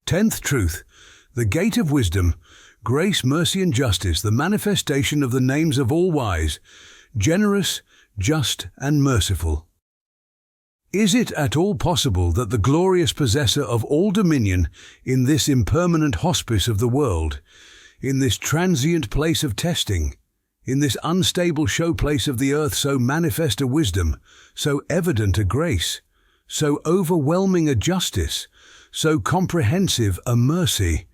10th truth, the gate of wisdom, grace, mercy and justice, the manifestation of the names of all wise, generous, just and merciful. Is it at all possible that the glorious possessor of all dominion in this impermanent hospice of the world, in this transient place of testing, in this unstable showplace of the earth, so manifest a wisdom, so evident a grace, so overwhelming a justice, so comprehensive a mercy,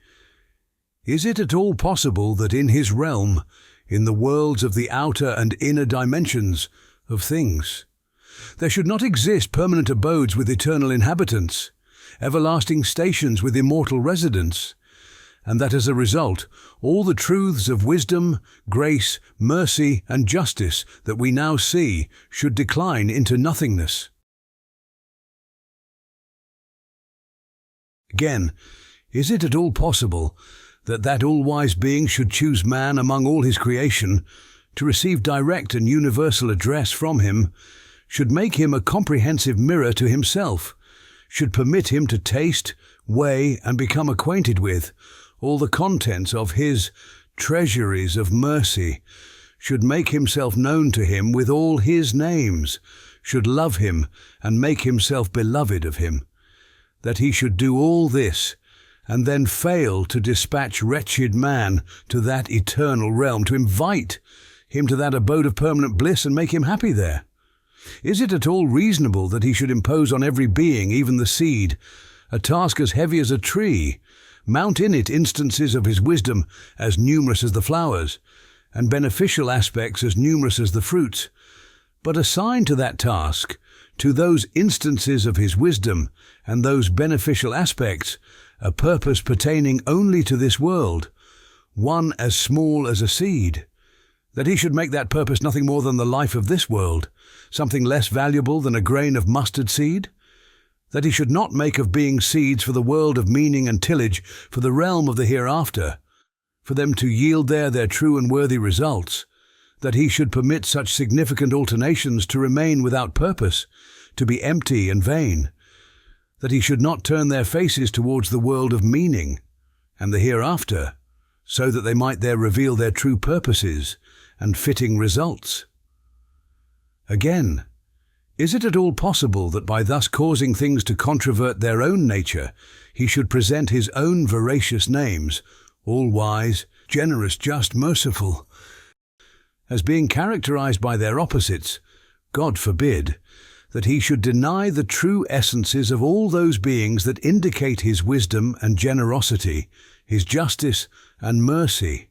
is it at all possible that in his realm, in the worlds of the outer and inner dimensions of things, there should not exist permanent abodes with eternal inhabitants, everlasting stations with immortal residents, and that as a result, all the truths of wisdom, grace, mercy, and justice that we now see should decline into nothingness? Again, is it at all possible that all-wise being should choose man among all his creation to receive direct and universal address from him, should make him a comprehensive mirror to himself, should permit him to taste, weigh, and become acquainted with all the contents of his treasuries of mercy, should make himself known to him with all his names, should love him and make himself beloved of him, that he should do all this and then fail to dispatch wretched man to that eternal realm, to invite him to that abode of permanent bliss and make him happy there? Is it at all reasonable that he should impose on every being, even the seed, a task as heavy as a tree, mount in it instances of his wisdom as numerous as the flowers, and beneficial aspects as numerous as the fruits, but assign to that task, to those instances of his wisdom and those beneficial aspects, a purpose pertaining only to this world, one as small as a seed, that he should make that purpose nothing more than the life of this world, something less valuable than a grain of mustard seed? That he should not make of being seeds for the world of meaning and tillage, for the realm of the hereafter, for them to yield there their true and worthy results? That he should permit such significant alternations to remain without purpose, to be empty and vain? That he should not turn their faces towards the world of meaning and the hereafter, so that they might there reveal their true purposes and fitting results? Again, is it at all possible that by thus causing things to controvert their own nature, he should present his own veracious names, all-wise, generous, just, merciful, as being characterized by their opposites? God forbid that he should deny the true essences of all those beings that indicate his wisdom and generosity, his justice and mercy,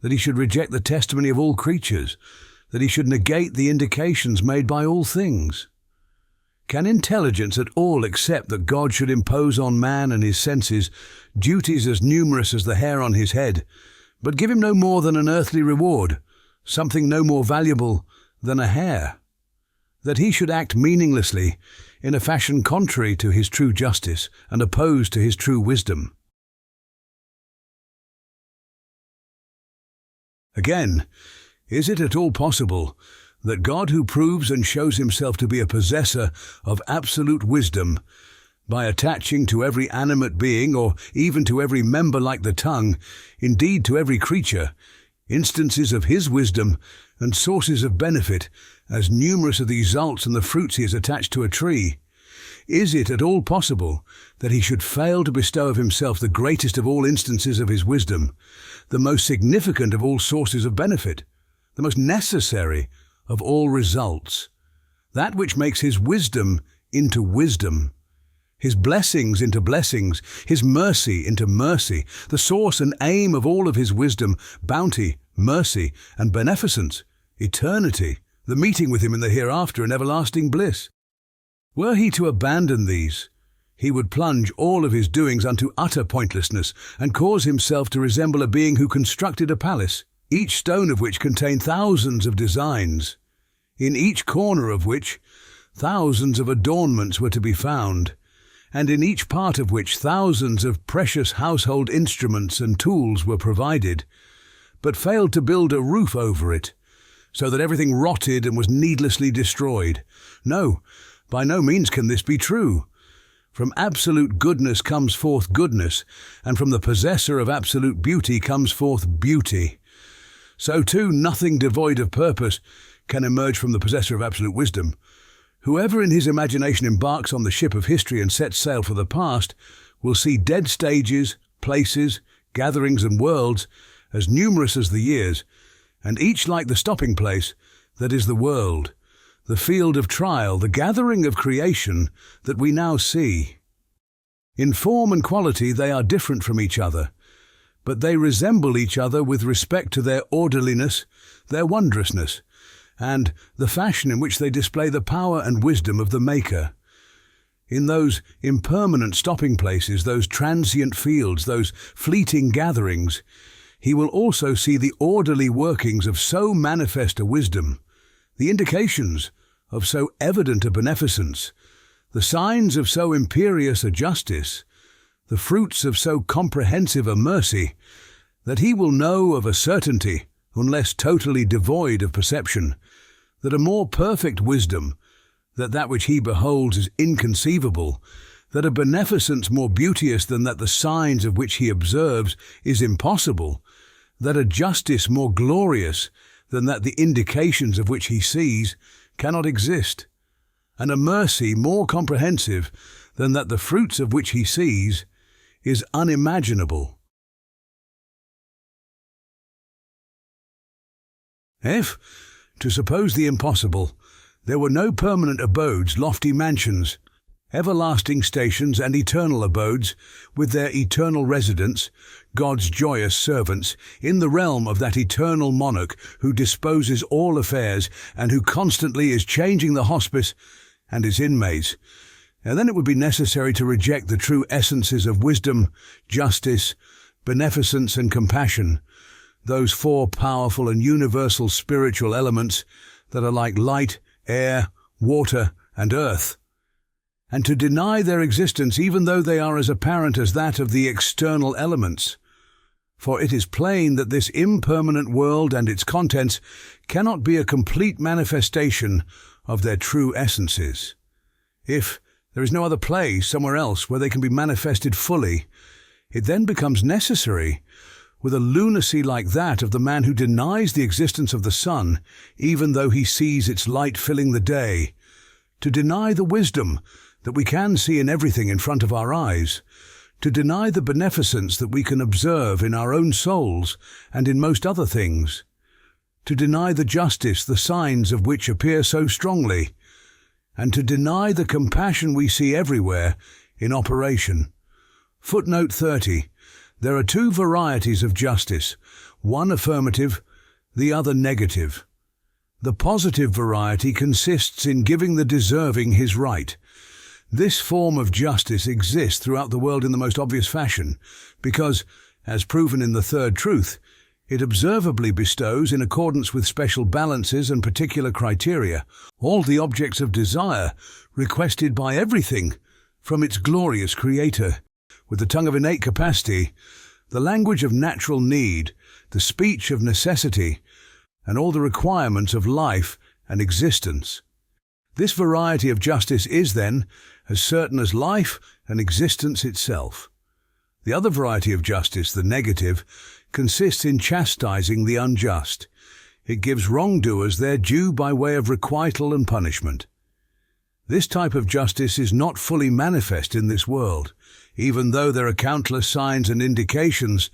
that he should reject the testimony of all creatures, that he should negate the indications made by all things. Can intelligence at all accept that God should impose on man and his senses duties as numerous as the hair on his head, but give him no more than an earthly reward, something no more valuable than a hair? That he should act meaninglessly, in a fashion contrary to his true justice and opposed to his true wisdom? Again, is it at all possible that God, who proves and shows himself to be a possessor of absolute wisdom, by attaching to every animate being, or even to every member like the tongue, indeed to every creature, instances of his wisdom and sources of benefit, as numerous as the results and the fruits he has attached to a tree, is it at all possible that he should fail to bestow of himself the greatest of all instances of his wisdom, the most significant of all sources of benefit, the most necessary of all results, that which makes his wisdom into wisdom, his blessings into blessings, his mercy into mercy, the source and aim of all of his wisdom, bounty, mercy, and beneficence, eternity, the meeting with him in the hereafter and everlasting bliss? Were he to abandon these, he would plunge all of his doings unto utter pointlessness and cause himself to resemble a being who constructed a palace, each stone of which contained thousands of designs, in each corner of which thousands of adornments were to be found, and in each part of which thousands of precious household instruments and tools were provided, but failed to build a roof over it, so that everything rotted and was needlessly destroyed. No, by no means can this be true. From absolute goodness comes forth goodness, and from the possessor of absolute beauty comes forth beauty. So too, nothing devoid of purpose can emerge from the possessor of absolute wisdom. Whoever in his imagination embarks on the ship of history and sets sail for the past will see dead stages, places, gatherings and worlds as numerous as the years, and each like the stopping place that is the world, the field of trial, the gathering of creation that we now see. In form and quality they are different from each other, but they resemble each other with respect to their orderliness, their wondrousness, and the fashion in which they display the power and wisdom of the Maker. In those impermanent stopping places, those transient fields, those fleeting gatherings, he will also see the orderly workings of so manifest a wisdom, the indications of so evident a beneficence, the signs of so imperious a justice, the fruits of so comprehensive a mercy, that he will know of a certainty, unless totally devoid of perception, that a more perfect wisdom, that which he beholds is inconceivable, that a beneficence more beauteous than that the signs of which he observes is impossible, that a justice more glorious than that the indications of which he sees cannot exist, and a mercy more comprehensive than that the fruits of which he sees is unimaginable. If, to suppose the impossible, there were no permanent abodes, lofty mansions, everlasting stations and eternal abodes, with their eternal residents, God's joyous servants, in the realm of that eternal monarch who disposes all affairs and who constantly is changing the hospice and its inmates, and then it would be necessary to reject the true essences of wisdom, justice, beneficence and compassion, those four powerful and universal spiritual elements that are like light, air, water and earth, and to deny their existence even though they are as apparent as that of the external elements. For it is plain that this impermanent world and its contents cannot be a complete manifestation of their true essences. If there is no other place somewhere else where they can be manifested fully, it then becomes necessary, with a lunacy like that of the man who denies the existence of the sun, even though he sees its light filling the day, to deny the wisdom that we can see in everything in front of our eyes, to deny the beneficence that we can observe in our own souls and in most other things, to deny the justice, the signs of which appear so strongly, and to deny the compassion we see everywhere in operation. Footnote 30. There are two varieties of justice, one affirmative, the other negative. The positive variety consists in giving the deserving his right. This form of justice exists throughout the world in the most obvious fashion, because, as proven in the third truth, it observably bestows, in accordance with special balances and particular criteria, all the objects of desire requested by everything from its glorious Creator, with the tongue of innate capacity, the language of natural need, the speech of necessity, and all the requirements of life and existence. This variety of justice is, then, as certain as life and existence itself. The other variety of justice, the negative, consists in chastising the unjust. It gives wrongdoers their due by way of requital and punishment. This type of justice is not fully manifest in this world, even though there are countless signs and indications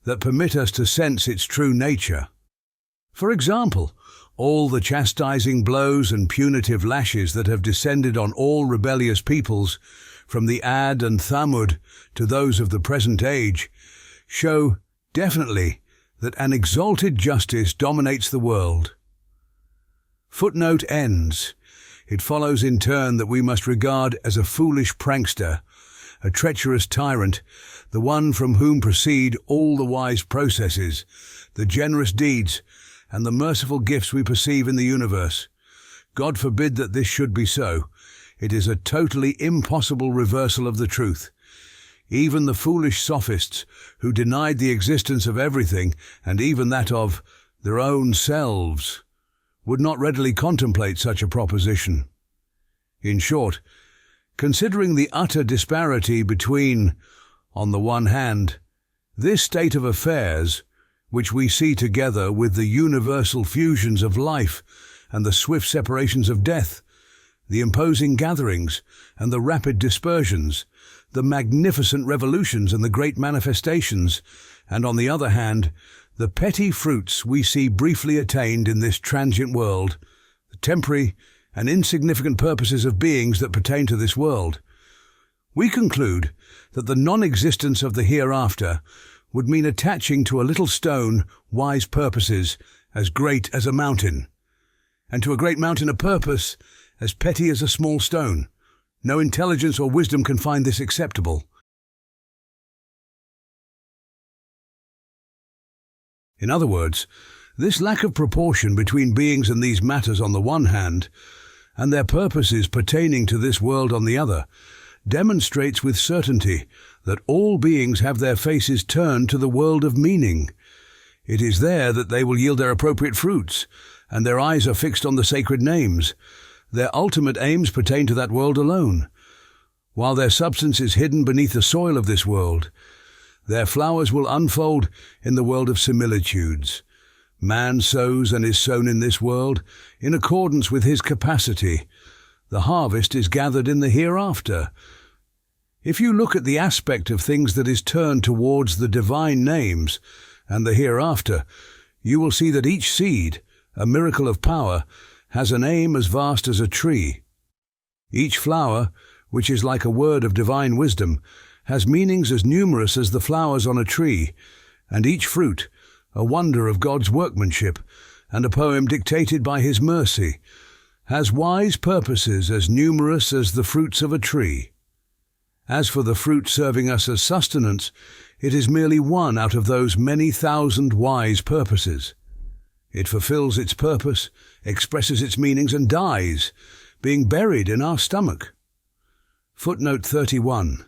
that permit us to sense its true nature. For example, all the chastising blows and punitive lashes that have descended on all rebellious peoples, from the Ad and Thamud to those of the present age, show definitely that an exalted justice dominates the world. Footnote ends. It follows in turn that we must regard as a foolish prankster, a treacherous tyrant, the one from whom proceed all the wise processes, the generous deeds, and the merciful gifts we perceive in the universe. God forbid that this should be so. It is a totally impossible reversal of the truth. Even the foolish sophists, who denied the existence of everything, and even that of their own selves, would not readily contemplate such a proposition. In short, Considering the utter disparity between, on the one hand, this state of affairs, which we see together with the universal fusions of life and the swift separations of death, the imposing gatherings and the rapid dispersions, the magnificent revolutions and the great manifestations, and on the other hand, the petty fruits we see briefly attained in this transient world, the temporary and insignificant purposes of beings that pertain to this world, we conclude that the non-existence of the hereafter would mean attaching to a little stone wise purposes as great as a mountain, and to a great mountain a purpose as petty as a small stone. No intelligence or wisdom can find this acceptable. In other words, this lack of proportion between beings and these matters on the one hand, and their purposes pertaining to this world on the other, demonstrates with certainty that all beings have their faces turned to the world of meaning. It is there that they will yield their appropriate fruits, and their eyes are fixed on the sacred names. Their ultimate aims pertain to that world alone. While their substance is hidden beneath the soil of this world, their flowers will unfold in the world of similitudes. Man sows and is sown in this world in accordance with his capacity. The harvest is gathered in the hereafter. If you look at the aspect of things that is turned towards the divine names and the hereafter, you will see that each seed, a miracle of power, has an aim as vast as a tree. Each flower, which is like a word of divine wisdom, has meanings as numerous as the flowers on a tree, and each fruit, a wonder of God's workmanship, and a poem dictated by his mercy, has wise purposes as numerous as the fruits of a tree. As for the fruit serving us as sustenance, it is merely one out of those many thousand wise purposes. It fulfills its purpose, expresses its meanings, and dies, being buried in our stomach. Footnote 31.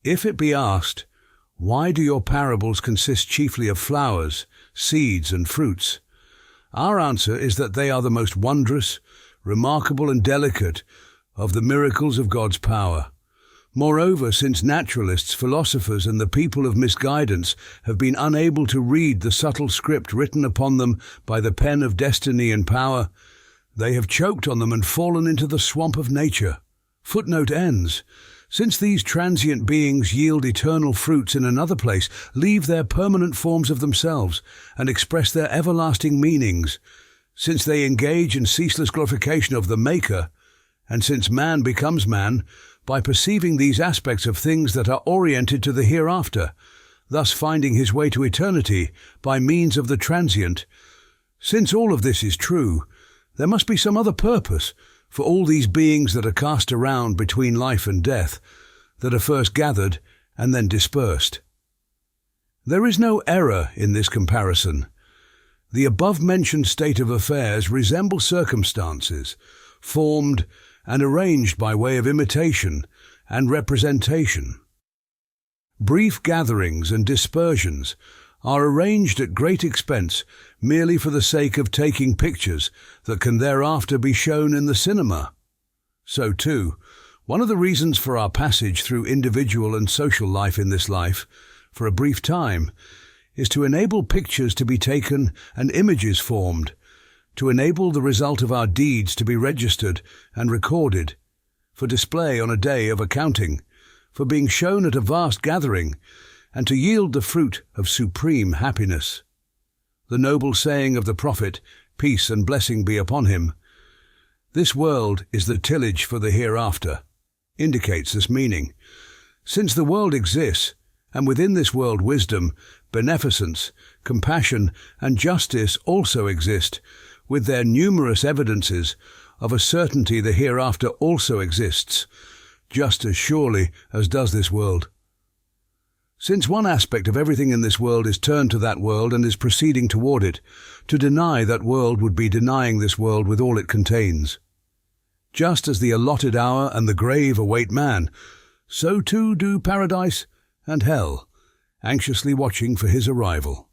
If it be asked, why do your parables consist chiefly of flowers, seeds, and fruits? Our answer is that they are the most wondrous, remarkable, and delicate of the miracles of God's power. Moreover, since naturalists, philosophers, and the people of misguidance have been unable to read the subtle script written upon them by the pen of destiny and power, they have choked on them and fallen into the swamp of nature. Footnote ends. Since these transient beings yield eternal fruits in another place, leave their permanent forms of themselves, and express their everlasting meanings, since they engage in ceaseless glorification of the Maker, and since man becomes man by perceiving these aspects of things that are oriented to the hereafter, thus finding his way to eternity by means of the transient, since all of this is true, there must be some other purpose for all these beings that are cast around between life and death, that are first gathered and then dispersed. There is no error in this comparison. The above-mentioned state of affairs resembles circumstances, formed and arranged by way of imitation and representation. Brief gatherings and dispersions are arranged at great expense merely for the sake of taking pictures that can thereafter be shown in the cinema. So too, one of the reasons for our passage through individual and social life in this life, for a brief time, is to enable pictures to be taken and images formed, to enable the result of our deeds to be registered and recorded, for display on a day of accounting, for being shown at a vast gathering, and to yield the fruit of supreme happiness. The noble saying of the prophet, peace and blessing be upon him, "This world is the tillage for the hereafter," indicates this meaning. Since the world exists, and within this world wisdom, beneficence, compassion, and justice also exist, with their numerous evidences of a certainty the hereafter also exists, just as surely as does this world. Since one aspect of everything in this world is turned to that world and is proceeding toward it, to deny that world would be denying this world with all it contains. Just as the allotted hour and the grave await man, so too do paradise and hell, anxiously watching for his arrival.